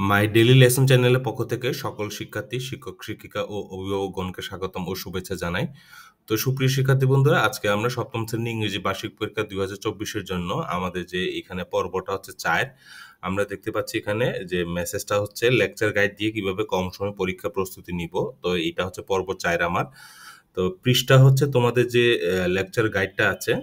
My daily lesson চ্যানেলের পক্ষ থেকে সকল শিক্ষার্থী, শিক্ষক-শিক্ষিকা ও অভিভাবকগণকে স্বাগতম ও শুভেচ্ছা জানাই। তো সুপ্রিয় শিক্ষার্থী বন্ধুরা, আজকে আমরা ৭ম শ্রেণী ইংরেজি বার্ষিক পরীক্ষা ২০২৪ এর জন্য আমাদের যে এখানে পর্বটা হচ্ছে ৪। আমরা দেখতে পাচ্ছি এখানে যে মেসেজটা হচ্ছে লেকচার গাইড দিয়ে কিভাবে কম সময়ে পরীক্ষা প্রস্তুতি নিব। তো এটা হচ্ছে পর্ব ৪ আমার। তো পৃষ্ঠা হচ্ছে তোমাদের যে লেকচার গাইডটা আছে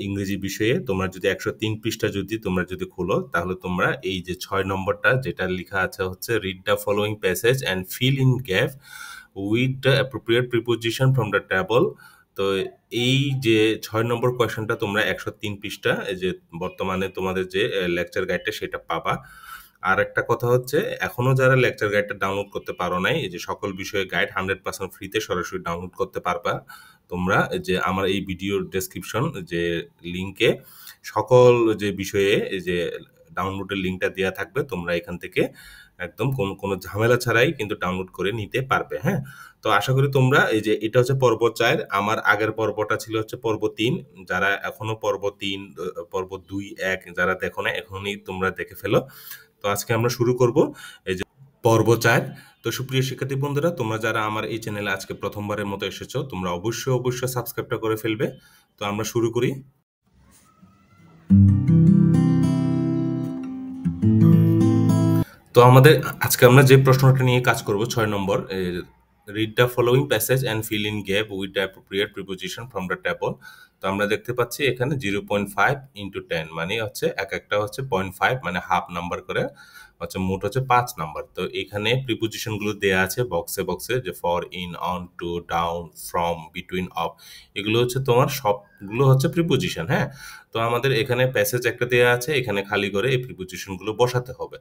ইংরেজি বিষয়ে তোমরা যদি ১০৩ পৃষ্ঠা তোমরা যদি খোলো, তাহলে তোমরা এই যে ৬ নম্বরটা যেটা লিখা আছে হচ্ছে read the following passage and fill in gap with the appropriate preposition from the table. তো এই যে ৬ নম্বর কোয়েশনটা তোমরা ১০৩ পৃষ্ঠা এই যে বর্তমানে তোমাদের যে লেকচার গাইডটা সেটা পাবা। আর একটা কথা হচ্ছে এখনো যারা লেকচার গাইডটা ডাউনলোড করতে পারো নাই, এই যে সকল বিষয়ে গাইড 100% ফ্রিতে সরাসরি ডাউনলোড করতে পারবা তোমরা। যে আমার এই ভিডিওর ডেসক্রিপশন যে লিংকে সকল যে বিষয়ে এই যে ডাউনলোডের লিংকটা দেয়া থাকবে, তোমরা এখান থেকে একদম কোনো ঝামেলা ছাড়াই কিন্তু ডাউনলোড করে নিতে পারবে। হ্যাঁ, তো আশা করি তোমরা এই যে এটা হচ্ছে পর্ব ৪, আমার আগের পর্বটা ছিল হচ্ছে পর্ব ৩। যারা এখনো পর্ব ৩, পর্ব ২, ১ যারা দেখো না, এখনই তোমরা দেখে ফেলো। তো আজকে আমরা শুরু করব এই যে পর্ব ৪। তো সুপ্রিয় শিক্ষার্থী বন্ধুরা, তোমরা যারা আমার এই চ্যানেলে আজকে প্রথমবারের মতো এসেছো, তোমরা অবশ্যই সাবস্ক্রাইবটা করে ফেলবে। তো আমরা শুরু করি। তো আমাদের আজকে আমরা যে প্রশ্নটা নিয়ে কাজ করব ৬ number, read the following passage and fill in gap with the appropriate preposition from the table. তো আমরা দেখতে পাচ্ছি এখানে 0.5 ইনটু 10 মানে হচ্ছে একটা হচ্ছে 0.5 মানে হাফ নাম্বার করে হচ্ছে মোট হচ্ছে ৫ নাম্বার। তো এখানে প্রিপোজিশনগুলো দেয়া আছে বক্সে যে for, in, on, to, down, from, between, of. এগুলো হচ্ছে তোমার সবগুলো হচ্ছে প্রিপোজিশন। হ্যাঁ, তো আমাদের এখানে প্যাসেজ একটা দেয়া আছে, এখানে খালি করে এই প্রিপোজিশনগুলো বসাতে হবে।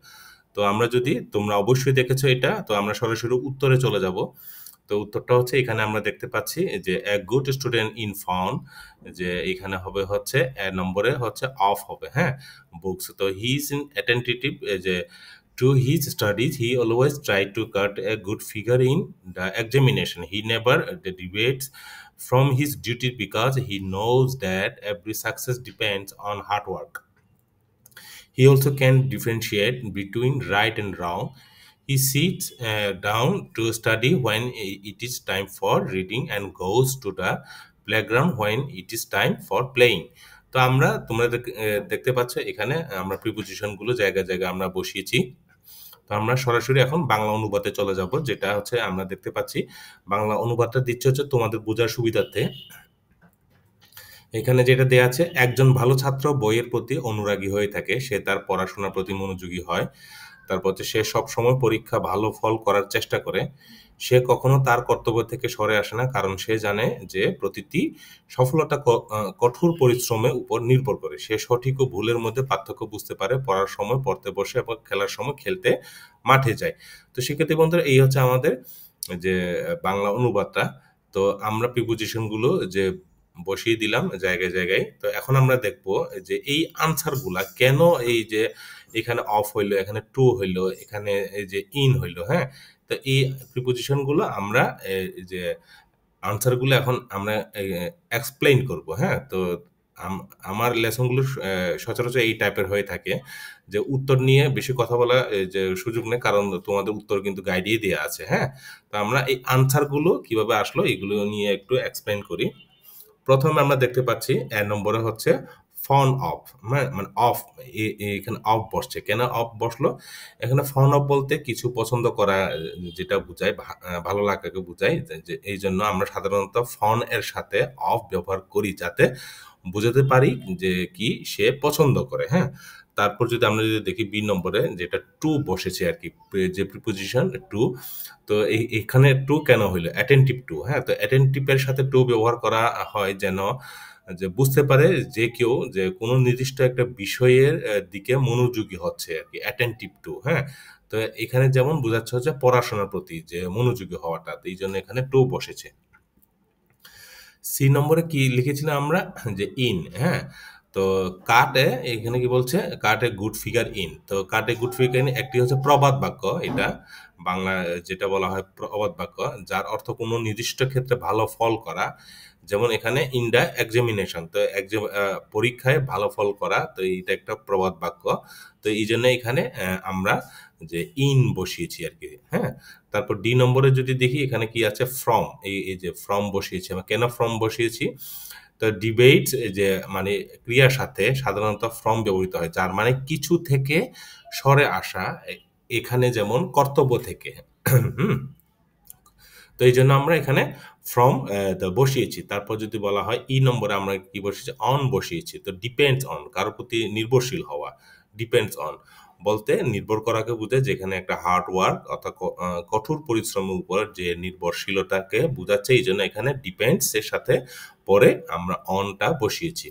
তো আমরা যদি তোমরা অবশ্যই দেখেছো এটা, তো আমরা সরাসরি উত্তরে চলে যাব। তো উত্তরটা হচ্ছে এখানে আমরা দেখতে পাচ্ছি যে a good student in found, যে এখানে হবে হচ্ছে এ নম্বরে হচ্ছে অফ হবে। হ্যাঁ, বুকস। তো হি ইজ ইন অ্যাটেন্টিভ, যে to his studies he always try to cut a good figure in the examination. He never debates from his duty because he knows that every success depends on hard work. He also can differentiate between right and wrong. He sits down to study when it is time for reading and goes to the playground when it is time for playing. তো তোমরা দেখতে পাচ্ছ এখানে আমরা প্রিপোজিশনগুলো জায়গায় আমরা বসিয়েছি। তো আমরা সরাসরি এখন বাংলা অনুবাদে চলে যাব, যেটা হচ্ছে আমরা দেখতে পাচ্ছি বাংলা অনুবাদটা দিচ্ছে হচ্ছে তোমাদের বোঝার সুবিধার্থে। এখানে যেটা দেয়া আছে, একজন ভালো ছাত্র বইয়ের প্রতি অনুরাগী হয়ে থাকে, সে তার পড়াশোনার প্রতি মনোযোগী হয়। তারপর হচ্ছে সে সবসময় পরীক্ষা ভালো ফল করার চেষ্টা করে। সে কখনো তার কর্তব্য থেকে সরে আসে না, কারণ সে জানে যে প্রতিটি সফলতা কঠোর পরিশ্রমের উপর নির্ভর করে। সে সঠিক ও ভুলের মধ্যে পার্থক্য বুঝতে পারে, পড়ার সময় পড়তে বসে এবং খেলার সময় খেলতে মাঠে যায়। তো শিক্ষার্থী বন্ধুরা, এই হচ্ছে আমাদের যে বাংলা অনুবাদটা। তো আমরা প্রিপোজিশনগুলো যে বসিয়ে দিলাম জায়গায়। তো এখন আমরা দেখব যে এই আনসারগুলা কেন এই যে এখানে অফ হইলো, এখানে টু হইলো, এখানে এই যে ইন হইলো। হ্যাঁ, তো এই প্রিপোজিশনগুলো আমরা এই যে আনসারগুলো এখন আমরা এক্সপ্লেইন করব। হ্যাঁ, তো আমার লেসনগুলো সচরাচর এই টাইপের হয়ে থাকে যে উত্তর নিয়ে বেশি কথা বলা যে সুযোগ নেই, কারণ তোমাদের উত্তর কিন্তু গাইডেই দেয়া আছে। হ্যাঁ, তো আমরা এই আনসারগুলো কিভাবে আসলো এগুলো নিয়ে একটু এক্সপ্লেইন করি। প্রথমে আমরা দেখতে পাচ্ছি নম্বরে হচ্ছে ফন অফ, মানে অফ। এখানে অফ বসছে, কেন অফ বসলো? এখানে ফন অফ বলতে কিছু পছন্দ করা, যেটা বুঝায় ভালো লাগাকে বুঝায়, যে এই জন্য আমরা সাধারণত ফন এর সাথে অফ ব্যবহার করি, যাতে বুঝাতে পারি যে কি সে পছন্দ করে। হ্যাঁ, তারপর আমরা যদি দেখি বি নম্বরে যেটা টু বসেছে আর কি, যে প্রিপোজিশন টু। তো এখানে টু কেন হইলো? Attentive two. হ্যাঁ, তো অ্যাটেন্টিভ এর সাথে টু ব্যবহার করা হয় যেন যে বুঝতে পারে যে কেউ যে কোনো নির্দিষ্ট একটা বিষয়ের দিকে মনোযোগী হচ্ছে আর কি, অ্যাটেন্টিভ টু। হ্যাঁ, তো এখানে যেমন বোঝাচ্ছে হচ্ছে পড়াশোনার প্রতি যে মনোযোগী হওয়াটা, তো এই জন্য এখানে টু বসেছে। সি নম্বরে কি লিখেছিলাম আমরা? যে ইন। হ্যাঁ, তো কাট এ এখানে কি বলছে, কাট এ গুড ফিগার ইন। তো কাট এ গুড ফিগার ইন একটি হচ্ছে প্রবাদ বাক্য, এটা বাংলা যেটা বলা হয় প্রবাদ বাক্য, যার অর্থ কোনো নির্দিষ্ট ক্ষেত্রে ভালো ফল করা। যেমন এখানে ইন দ্য এক্সামিনেশন, তো পরীক্ষায় ভালো ফল করা, তো এইটা একটা প্রবাদ বাক্য। তো এই জন্য এখানে আমরা যে ইন বসিয়েছি আর কি, হ্যাঁ। তারপর ডি নম্বরে যদি দেখি এখানে কি আছে, ফ্রম, এই যে ফ্রম বসিয়েছি আমরা। কেন ফ্রম বসিয়েছি? তো ডিবেট যে মানে ক্রিয়ার সাথে সাধারণত ফ্রম ব্যবহৃত হয়, যার মানে কিছু থেকে সরে আসা, এখানে যেমন কর্তব্য থেকে। হুম। তো এই জন্য আমরা এখানে ফ্রম বসিয়েছি। তারপর যদি বলা হয় ই নম্বরে আমরা কি বসিয়েছি, অন বসিয়েছি। তো ডিপেন্ডস অন, কারোর প্রতি নির্ভরশীল হওয়া। ডিপেন্ডস অন বলতে নির্ভর করাকে বোঝায়, যেখানে একটা হার্ড ওয়ার্ক অর্থাৎ কঠোর পরিশ্রমের উপর যে নির্ভরশীলতাকে বোঝাচ্ছে, এই জন্য এখানে ডিপেন্ডস এর সাথে পরে আমরা অনটা বসিয়েছি।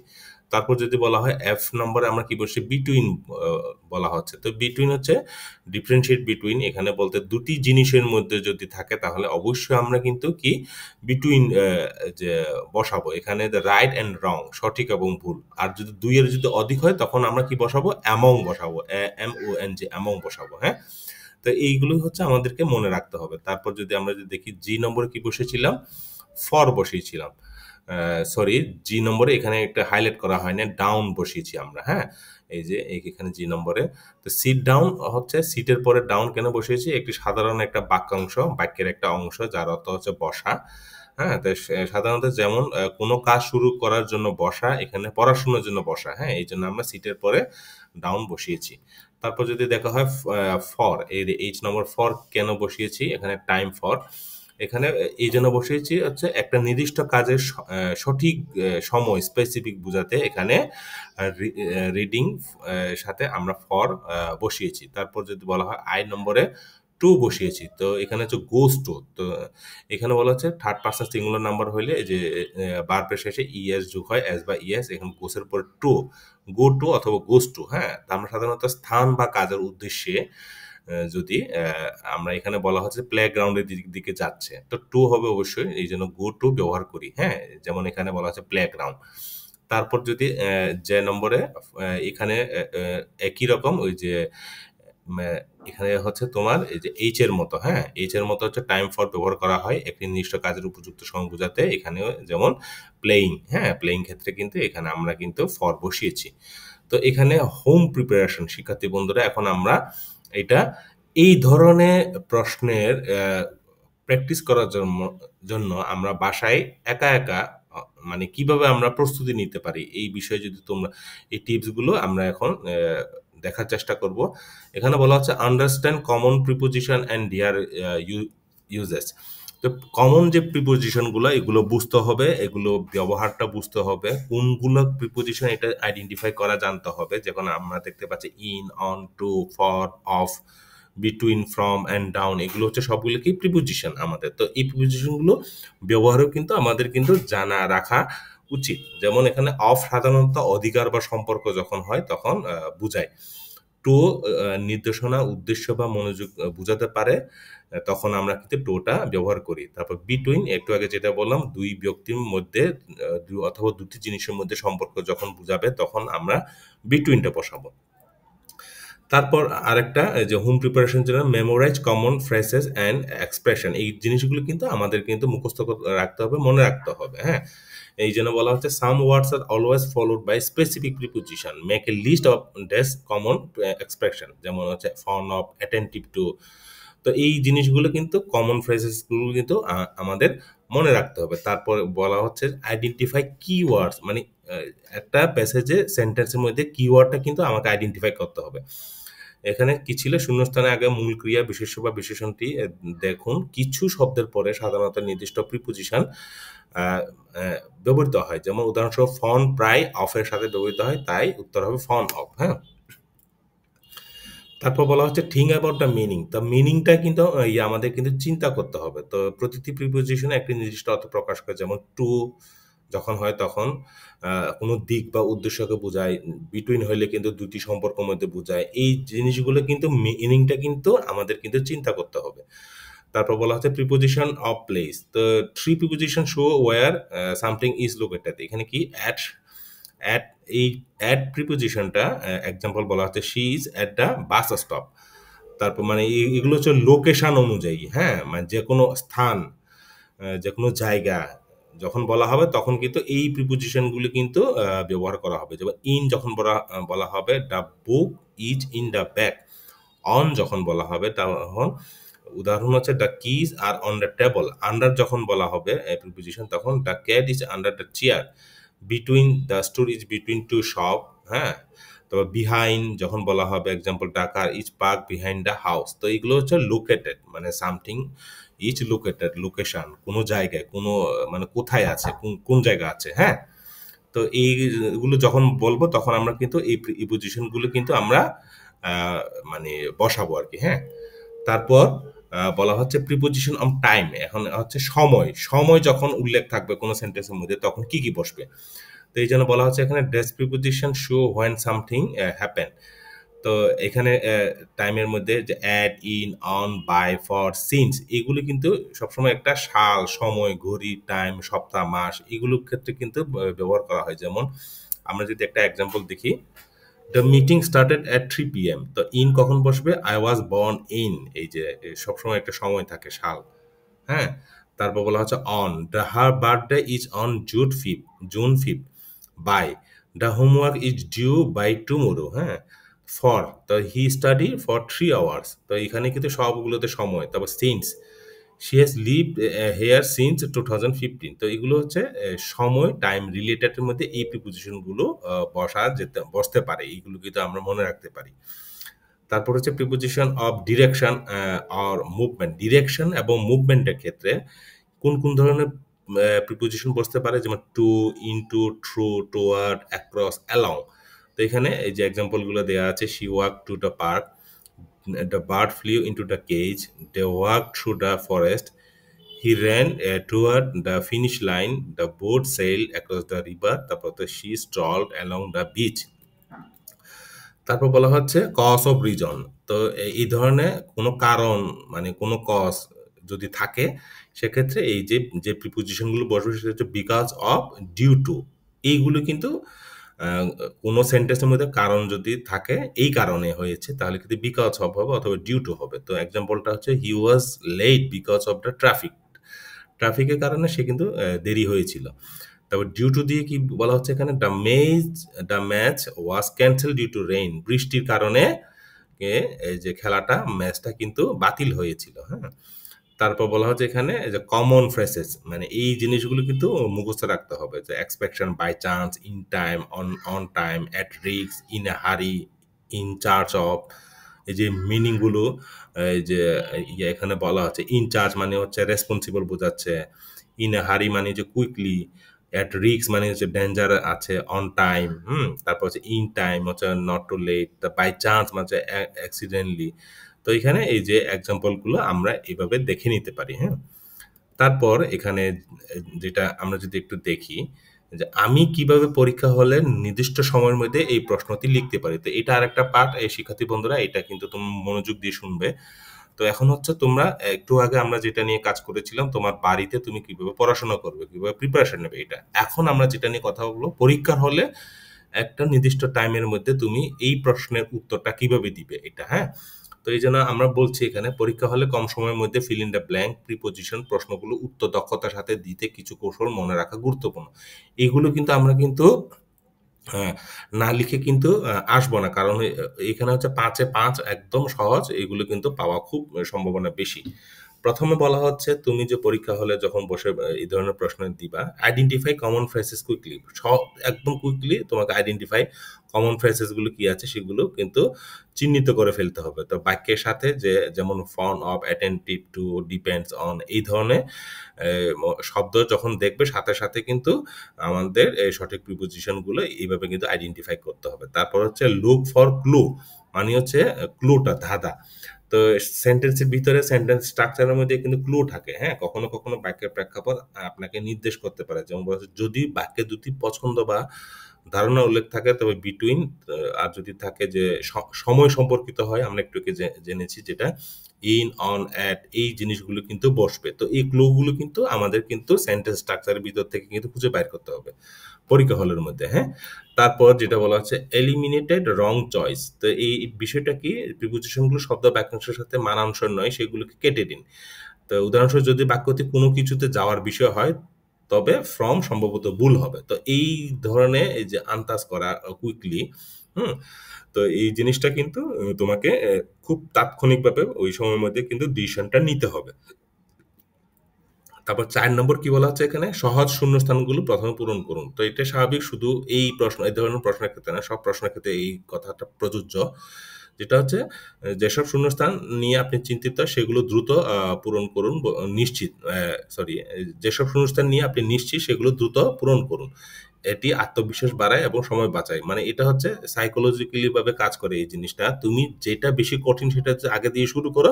তারপর যদি বলা হয় এফ নম্বরে আমরা কি বসি, বিটুইন বলা হচ্ছে। তো বিটুইন হচ্ছে ডিফারেন্সিয়েট বিটুইন, এখানে বলতে দুটি জিনিসের মধ্যে যদি থাকে তাহলে অবশ্যই আমরা কিন্তু কি বিটুইন যে বসাবো, এখানে রাইট অ্যান্ড রং, সঠিক এবং ভুল। আর যদি দুইয়ের যদি অধিক হয় তখন আমরা কি বসাবো, অ্যামং বসাবো, M O N G, among বসাবো, হ্যাঁ। তো এইগুলোই হচ্ছে আমাদেরকে মনে রাখতে হবে। তারপর যদি আমরা যদি দেখি জি নম্বরে কি বসেছিলাম, ফর বসিয়েছিলাম। সরি, জি নম্বরে এখানে একটা হাইলাইট করা হয় না, ডাউন বসিয়েছি আমরা, হ্যাঁ। এই যে এখানে জি নম্বরে। তো সিট ডাউন হচ্ছে, সিটের পরে ডাউন কেন বসিয়েছি, একটি সাধারণ একটা বাক্যাংশ, বাক্যের একটা অংশ যার অর্থ হচ্ছে বসা, হ্যাঁ। তো সাধারণত যেমন কোনো কাজ শুরু করার জন্য বসা, এখানে পড়াশোনার জন্য বসা, হ্যাঁ। এই জন্য আমরা সিটের পরে ডাউন বসিয়েছি। তারপর যদি দেখা হয় ফর, এই এইচ নম্বর ফর কেন বসিয়েছি, এখানে টাইম ফর, এখানে এই জন্য বসিয়েছি হচ্ছে একটা নির্দিষ্ট কাজের সঠিক সময় স্পেসিফিক বোঝাতে, এখানে রিডিং সাথে আমরা ফর বসিয়েছি। তারপর যদি বলা হয় আই নম্বরে টু বসিয়েছি। তো এখানে হচ্ছে গোস টু। তো এখানে বলা হচ্ছে থার্ড পার্সন সিঙ্গুলার নাম্বার হইলে এই যে ভার্বের শেষে ইএস যোগ হয়, এস বা ইএস, এখানে গোসের পর টু, গো টু অথবা গোস টু, হ্যাঁ। তা আমরা সাধারণত স্থান বা কাজের উদ্দেশ্যে যদি আমরা এখানে বলা হচ্ছে প্লেগ্রাউন্ডের দিকে যাচ্ছে, তো টু হবে অবশ্যই, এই জন্য গো টু ব্যবহার করি, হ্যাঁ। যেমন এখানে বলা হচ্ছে প্লেগ্রাউন্ড। তারপর যদি যে নম্বরে এখানে একই রকম ওই যে এখানে হচ্ছে তোমার এই যে এইচ এর মতো, হ্যাঁ, এইচ এর মতো হচ্ছে টাইম ফর ব্যবহার করা হয় একটি নির্দিষ্ট কাজের উপযুক্ত সময় বোঝাতে। এখানেও যেমন প্লেইং, হ্যাঁ, প্লেইং ক্ষেত্রে কিন্তু এখানে আমরা কিন্তু ফর বসিয়েছি। তো এখানে হোম প্রিপারেশন শিক্ষার্থী বন্ধুরা, এখন আমরা এটা এই ধরনের প্রশ্নের প্র্যাকটিস করার জন্য আমরা বাসায় একা একা মানে কিভাবে আমরা প্রস্তুতি নিতে পারি, এই বিষয়ে যদি তোমরা এই টিপসগুলো আমরা এখন দেখার চেষ্টা করব। এখানে বলা হচ্ছে understand common preposition and their uses. তো কমন যে প্রিপোজিশনগুলো এগুলো বুঝতে হবে, এগুলো ব্যবহারটা বুঝতে হবে, কোনগুলো প্রিপোজিশন এটা আইডেন্টিফাই করা জানতে হবে। যখন আমরা দেখতে পাচ্ছি in, on, to, for, of, between, from and down, এগুলো হচ্ছে সবগুলো কি প্রিপোজিশন আমাদের। তো এই প্রিপোজিশনগুলো ব্যবহারও কিন্তু আমাদের কিন্তু জানা রাখা উচিত। যেমন এখানে অফ সাধারণত অধিকার বা সম্পর্ক যখন হয় তখন বুঝায়। টু নির্দেশনা, উদ্দেশ্য বা মনোযোগ বুঝাতে পারে, তখন আমরা কিন্তু টোটা ব্যবহার করি। তারপর বিটুইন, একটু আগে যেটা বললাম, দুই ব্যক্তির মধ্যে অথবা দুটি জিনিসের মধ্যে সম্পর্ক যখন বুঝাবে তখন আমরা বিটুইনটা বসাবো। তারপর আরেকটা যে হোম প্রিপারেশন জন্য memorise common phrases and expression, এই জিনিসগুলো কিন্তু আমাদের কিন্তু মুখস্থ রাখতে হবে, মনে রাখতে হবে, হ্যাঁ। এই জন্য বলা হচ্ছে some words are always followed by specific preposition, make a list of this common expression, যেমন হচ্ছে ফন অফ, অ্যাটেন্টিভ টু। তো এই জিনিসগুলো কিন্তু কমন ফ্রেজেসগুলো কিন্তু আমাদের মনে রাখতে হবে। তারপর বলা হচ্ছে আইডেন্টিফাই কিওয়ার্ডস, মানে একটা প্যাসেজে সেন্টেন্সের মধ্যে কিওয়ার্ডটা কিন্তু আমাকে আইডেন্টিফাই করতে হবে। এখানে কি ছিল, শূন্যস্থানে আগে মূল ক্রিয়া বিশেষ্য বা বিশেষণটি দেখুন। কিছু শব্দের পরে সাধারণত নির্দিষ্ট প্রিপোজিশন ব্যবহৃত হয়, যেমন উদাহরণস্বরূপ ফন প্রায় অফের সাথে ব্যবহৃত হয়, তাই উত্তর হবে ফন অফ, হ্যাঁ। তারপর বলা হচ্ছে থিঙ্ক অ্যাবাউট দ্য মিনিং। তো মিনিংটা কিন্তু আমাদের কিন্তু চিন্তা করতে হবে। তো প্রতিটি প্রিপোজিশনে একটি নির্দিষ্ট অর্থ প্রকাশ করে, যেমন টু যখন হয় তখন কোনো দিক বা উদ্দেশ্যকে বোঝায়, বিটুইন হইলে কিন্তু দুটি সম্পর্কের মধ্যে বোঝায়। এই জিনিসগুলো কিন্তু মিনিংটা কিন্তু আমাদের কিন্তু চিন্তা করতে হবে। তারপর বলা হচ্ছে প্রিপোজিশন অফ প্লেস। তো three preposition show where something is located, এখানে কি অ্যাট অ্যাট এই অ্যাট প্রিপোজিশনটা এক্সাম্পল বলা হচ্ছে she is at the bus stop. তারপর মানে এগুলো হচ্ছে লোকেশন অনুযায়ী, হ্যাঁ, মানে যে কোনো স্থান, যে কোনো জায়গা যখন বলা হবে তখন কিন্তু এই প্রিপোজিশনগুলো কিন্তু ব্যবহার করা হবে। যেমন ইন যখন বলা হবে the book is in the bag. On যখন বলা হবে তখন উদাহরণ হচ্ছে the keys are on the table. Under যখন বলা হবে প্রিপোজিশন তখন the cat is under the chair. Between the store is between two shop, হ্যাঁ। তারপর বিহাইন্ড যখন বলা হবে example the car is park behind the house. তো এগুলো হচ্ছে লোকেটেড, মানে সামথিং ইজ লোকেটেড, লোকেশন কোনো জায়গায়, কোনো মানে কোথায় আছে, কোন কোন জায়গা আছে, হ্যাঁ। তো এইগুলো যখন বলবো তখন আমরা কিন্তু এই প্রিপোজিশনগুলো কিন্তু আমরা আহ, মানে বসাবো আর কি, হ্যাঁ। তারপর বলা হচ্ছে প্রিপোজিশন অফ টাইম। এখন হচ্ছে সময়, সময় যখন উল্লেখ থাকবে কোনো সেন্টেন্সের মধ্যে তখন কি কি বসবে। তো এই জন্য বলা হচ্ছে এখানে dash preposition show when something happen. তো এখানে টাইমের মধ্যে যে at, in, on, by, for, since এগুলো কিন্তু সবসময় একটা সাল, সময়, ঘড়ি, টাইম, সপ্তাহ, মাস এগুলোর ক্ষেত্রে কিন্তু ব্যবহার করা হয়। যেমন আমরা যদি একটা এক্সাম্পল দেখি, the meeting started at 3 p.m. তো ইন কখন বসবে, আই ওয়াজ বর্ন ইন, এই যে সবসময় একটা সময় থাকে, সাল, হ্যাঁ। তারপর বলা হচ্ছে on the her birthday is on June 5। By the homework is due by tomorrow, হ্যাঁ। ফর তো হি স্টাডি ফর 3 hours। তো এখানে কিন্তু সবগুলোতে সময়। তারপর since she has lived here since 2015। তো এগুলো হচ্ছে সময়, টাইম রিলেটেডের মধ্যে এই প্রিপোজিশনগুলো বসতে পারে, এইগুলো কিন্তু আমরা মনে রাখতে পারি। তারপর হচ্ছে preposition of direction or movement. Direction এবং মুভমেন্টের ক্ষেত্রে কোন কোন ধরনের প্রিপোজিশন বসতে পারে, যেমন to, into, through, toward, across, along. তো এখানে এই যে এক্সাম্পলগুলো দেওয়া আছে, she walk to the park, the bird flew into the cage, they walk through the forest, he ran toward the finish line, the boat sailed across the river, তারপর তো she strolled along the beach। তারপর বলা হচ্ছে cause of reason. তো এই ধরনের কোনো কারণ, মানে কোনো কজ যদি থাকে সেক্ষেত্রে এই যে যে প্রিপোজিশনগুলো বসবে সেটা হচ্ছে বিকজ অফ, ডিউ টু। এইগুলো কিন্তু কোনো সেন্টেন্সের মধ্যে কারণ যদি থাকে, এই কারণে হয়েছে, তাহলে কিন্তু বিকজ অফ হবে অথবা ডিউ টু হবে। তো এক্সাম্পলটা হচ্ছে he was late because of the traffic. ট্রাফিকের কারণে সে কিন্তু দেরি হয়েছিল। তারপর ডিউ টু দিয়ে কি বলা হচ্ছে এখানে, the match was cancel due to rain. বৃষ্টির কারণে এই যে খেলাটা, ম্যাচটা কিন্তু বাতিল হয়েছিল, হ্যাঁ। তারপর বলা হচ্ছে এখানে যে কমন ফ্রেসেস, মানে এই জিনিসগুলো কিন্তু মুখস্থ রাখতে হবে, যে exception, by chance, in time, on time, at risk, in a hurry, in charge of. এই যে মিনিংগুলো, এই যে এখানে বলা হচ্ছে ইন চার্জ মানে হচ্ছে রেসপন্সিবল বোঝাচ্ছে, ইন এ হারি মানে যে কুইকলি, অ্যাট রিস্ক মানে হচ্ছে ডেঞ্জার আছে, অন টাইম, তারপর হচ্ছে ইন টাইম হচ্ছে not too late, by chance মানে হচ্ছে অ্যাক্সিডেন্টলি। তো এখানে এই যে এক্সাম্পলগুলো আমরা এভাবে দেখে নিতে পারি, হ্যাঁ। তারপর এখানে যেটা আমরা যদি একটু দেখি যে আমি কিভাবে পরীক্ষা হলে নির্দিষ্ট সময়ের মধ্যে এই প্রশ্নটি লিখতে পারি। তো এটা আরেকটা পার্ট, এই শিক্ষার্থী বন্ধুরা এটা কিন্তু তুমি মনোযোগ দিয়ে শুনবে। তো এখন হচ্ছে তোমরা একটু আগে আমরা যেটা নিয়ে কাজ করেছিলাম, তোমার বাড়িতে তুমি কিভাবে পড়াশোনা করবে, কিভাবে প্রিপারেশন নেবে, এটা। এখন আমরা যেটা নিয়ে কথা বলবো, পরীক্ষার হলে একটা নির্দিষ্ট টাইমের মধ্যে তুমি এই প্রশ্নের উত্তরটা কিভাবে দিবে, এটা, হ্যাঁ। তো এই জন্য আমরা বলছি এখানে পরীক্ষা হলে কম সময়ের মধ্যে fill in the blank preposition প্রশ্নগুলো উত্তর দক্ষতার সাথে দিতে কিছু কৌশল মনে রাখা গুরুত্বপূর্ণ। এগুলো কিন্তু আমরা কিন্তু হ্যাঁ, না লিখে কিন্তু আসবো না। কারণ এখানে হচ্ছে ৫ এ ৫ একদম সহজ। এগুলো কিন্তু পাওয়া খুব সম্ভাবনা বেশি। ১ম এ বলা হচ্ছে তুমি যে পরীক্ষা হলে যখন বসে এই ধরনের প্রশ্ন দিবা, আইডেন্টিফাই কমন ফ্রেজেস কুইকলি। একদম কুইকলি তোমাকে আইডেন্টিফাই কমন ফ্রেজেস গুলো কি আছে সেগুলো কিন্তু চিহ্নিত করে ফেলতে হবে। তো বাক্যের সাথে যে যেমন fond of, attentive to, depends on এই ধরনের শব্দ যখন দেখবে সাথে, সাথে কিন্তু আমাদের এই সঠিক প্রিপোজিশন গুলো এইভাবে কিন্তু আইডেন্টিফাই করতে হবে। তারপর হচ্ছে লুক ফর ক্লু, মানে হচ্ছে ক্লুটা, ধাঁধা। তো সেন্টেন্সের ভিতরে সেন্টেন্স স্ট্রাকচারের মধ্যে কিন্তু ক্লু থাকে, হ্যাঁ। কখনো কখনো বাক্যের প্রেক্ষাপট আপনাকে নির্দেশ করতে পারে। যেমন বলা হচ্ছে, যদি বাক্যে দুটি পছন্দ বা ধারণা উল্লেখ থাকে তবে বিটুইন, আর যদি থাকে যে সময় সম্পর্কিত হয়, আমরা একটু আগে জেনেছি যেটা ইন, অন, অ্যাট, এই জিনিসগুলো কিন্তু বসবে। তো এই ক্লুগুলো কিন্তু আমাদের কিন্তু সেন্টেন্স স্ট্রাকচারের ভিতর থেকে কিন্তু খুঁজে বাইর করতে হবে পরীক্ষা হলের মধ্যে, হ্যাঁ? তারপর যেটা বলা হচ্ছে এলিমিনেটেড রং চয়েস। তো এই বিষয়টা কি, প্রিপোজিশনগুলো শব্দ বাক্যাংশের সাথে মানানসই নয় সেগুলোকে কেটে দিন। তো উদাহরণস্বরূপ যদি বাক্যটি কোনো কিছুতে যাওয়ার বিষয় হয় তবে ফ্রম সম্ভবত ভুল হবে। তো এই ধরনের এই যে আন্দাজ করা কুইকলি, হুম? তো এই জিনিসটা কিন্তু তোমাকে খুব তাৎক্ষণিকভাবে ওই সময়ের মধ্যে কিন্তু ডিসিশনটা নিতে হবে। তারপর ৪ নম্বর কি বলা হচ্ছে এখানে? সহজ শূন্যস্থানগুলো প্রথমে পূরণ করুন। তো এটা স্বাভাবিক, শুধু এই ধরনের প্রশ্নের ক্ষেত্রে না, সব প্রশ্নের ক্ষেত্রে এই কথাটা প্রযোজ্য। যেটা হচ্ছে যেসব শূন্যস্থান নিয়ে আপনি চিন্তিত সেগুলো দ্রুত পূরণ করুন। নিশ্চিত সরি যেসব শূন্যস্থান নিয়ে আপনি নিশ্চিত সেগুলো দ্রুত পূরণ করুন। এটি আত্মবিশ্বাস বাড়ায় এবং সময় বাঁচায়। মানে এটা হচ্ছে সাইকোলজিক্যালি ভাবে কাজ করে এই জিনিসটা। তুমি যেটা বেশি কঠিন সেটা হচ্ছে আগে দিয়ে শুরু করো।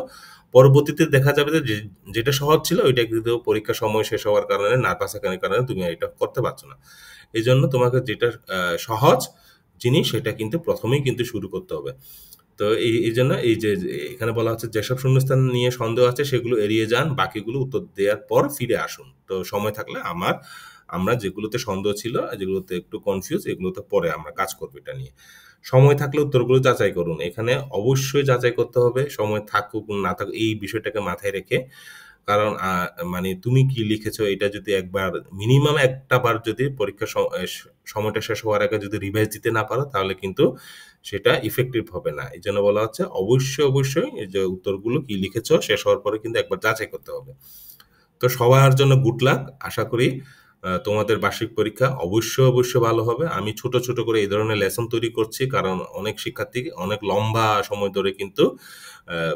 পরবর্তীতে দেখা যাবে যে যেটা সহজ ছিল ওইটা কিন্তু পরীক্ষার সময় শেষ হওয়ার কারণে, নার্ভাস থাকার কারণে তুমি এটা করতে পারছো না। এজন্য তোমাকে যেটা সহজ জিনিস সেটা কিন্তু ১ম এই কিন্তু শুরু করতে হবে। তো এইজন্য এই যে এখানে বলা হচ্ছে যেসব শূন্যস্থান নিয়ে সন্দেহ আছে সেগুলো এড়িয়ে যান। বাকিগুলো উত্তর দেওয়ার পর ফিরে আসুন। তো সময় থাকলে আমরা যেগুলোতে সন্দেহ ছিল, যেগুলোতে একটু কনফিউজ, এগুলোতে পরে আমরা কাজ করব এটা নিয়ে। সময় থাকলে উত্তরগুলো যাচাই করুন। এখানে অবশ্যই যাচাই করতে হবে সময় থাকুক না থাকুক এই বিষয়টাকে মাথায় রেখে। কারণ মানে তুমি কি লিখেছো এটা যদি একবার মিনিমাম একটা বার যদি পরীক্ষার সময়টা শেষ হওয়ার আগে যদি রিভাইজ দিতে না পারো তাহলে কিন্তু সেটা ইফেক্টিভ হবে না। এজন্য বলা হচ্ছে অবশ্যই এই যে উত্তরগুলো কি লিখেছো শেষ হওয়ার পরে কিন্তু একবার যাচাই করতে হবে। তো সবার জন্য গুড লাক। আশা করি তোমাদের বার্ষিক পরীক্ষা অবশ্যই ভালো হবে। আমি ছোট করে এই ধরনের লেসন তৈরি করছি কারণ অনেক শিক্ষার্থী অনেক লম্বা সময় ধরে কিন্তু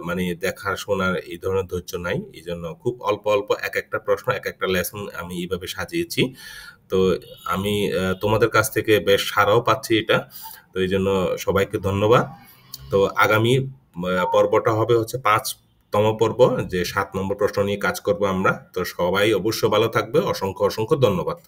মানে দেখা শোনার এই ধরনের ধৈর্য নাই। এজন্য খুব অল্প একেকটা প্রশ্ন, একেকটা লেসন আমি এভাবে সাজিয়েছি। তো আমি তোমাদের কাছ থেকে বেশ সাড়াও পাচ্ছি এটা। তো এইজন্য সবাইকে ধন্যবাদ। তো আগামী পর্বটা হবে হচ্ছে ৫তম পর্ব, যে ৭ নম্বর প্রশ্ন নিয়ে কাজ করব আমরা। তো সবাই অবশ্য ভালো থাকবে। অসংখ্য ধন্যবাদ।